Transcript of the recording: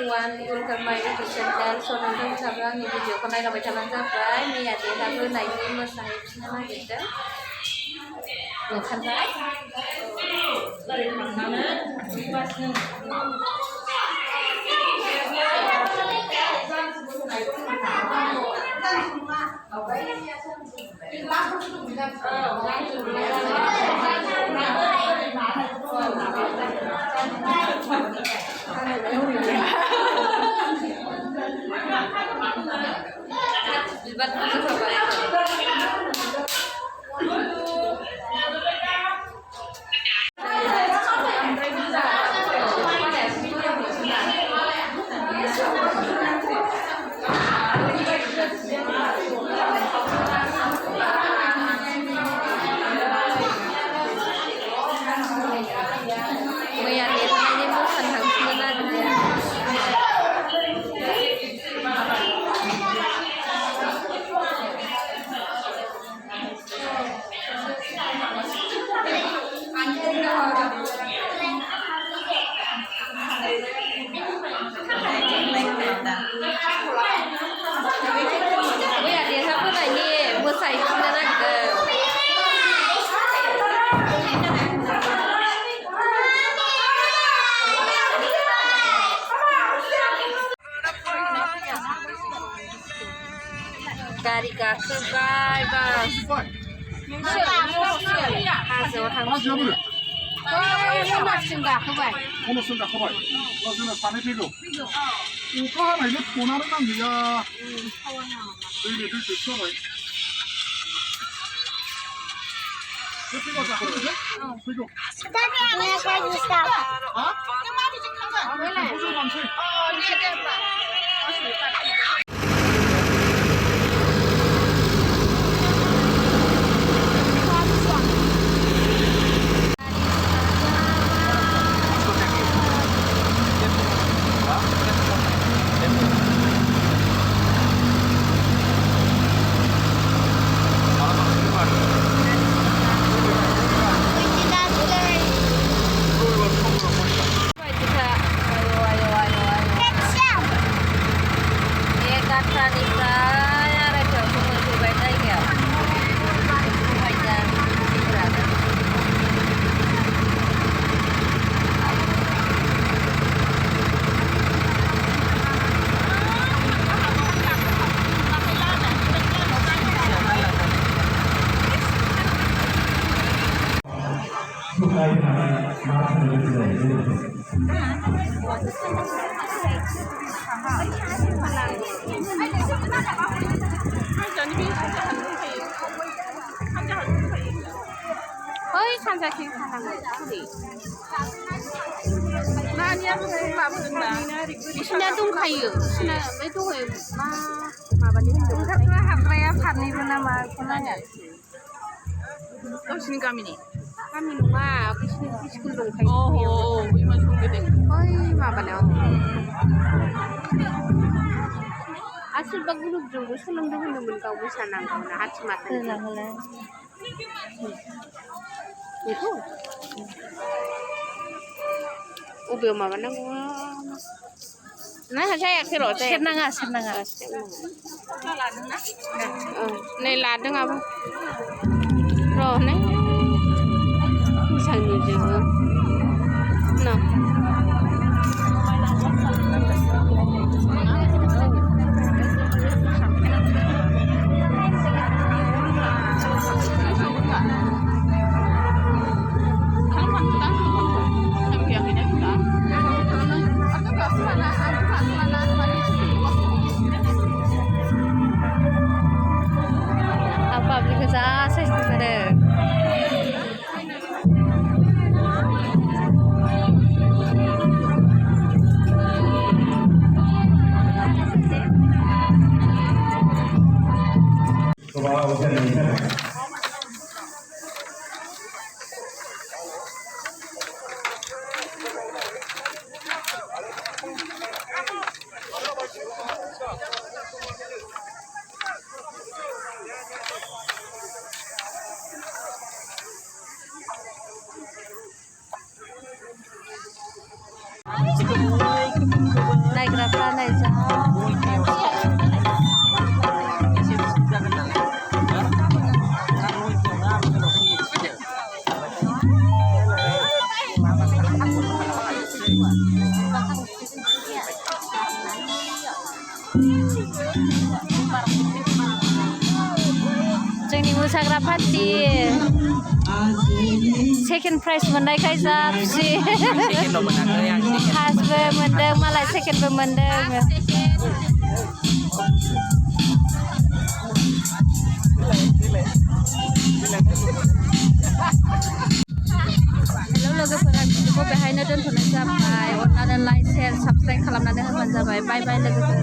everyone, welcome my YouTube channel. So nonton sabrang ini video ko na labay talang sabay. May ate na ko na yung masahib na gitu. Bukan right? Dari gakai bas. Hasil tang. 저는 산에 비교. 오빠 하나 이거 도나를 남기야. 여기 이럴 수 있어. 이거 자, 그래? 비교. 아? 무슨 방식? Sina tung kayu, sina itu ma bani itu. Karena haknya karni nama kunanya. Sini kami ni. Kami nunggu, school dong kayu. Oh, ini masuk ke dek. Ma bani. Asal baguluk jumbo sunung dong kau bisa nangkau na hati mata. Itu. Ubi ma bani nah saya kira senang nih ladeng apa roh nih sang juga nah party second prize मोननायखाय जा खुसि सेकेन्डल' मोनाखै आं फार्स्टबो मोनदों मालाय सेकेन्डबो मोनदों hello लोगोफोरा भिडिअखौ बेहायनो दोनथ'नाय जाबाय अननानै लाइक शेयार साबस्क्राइब खालामनानै होबानो जाबाय बाय बाय लोगोफोर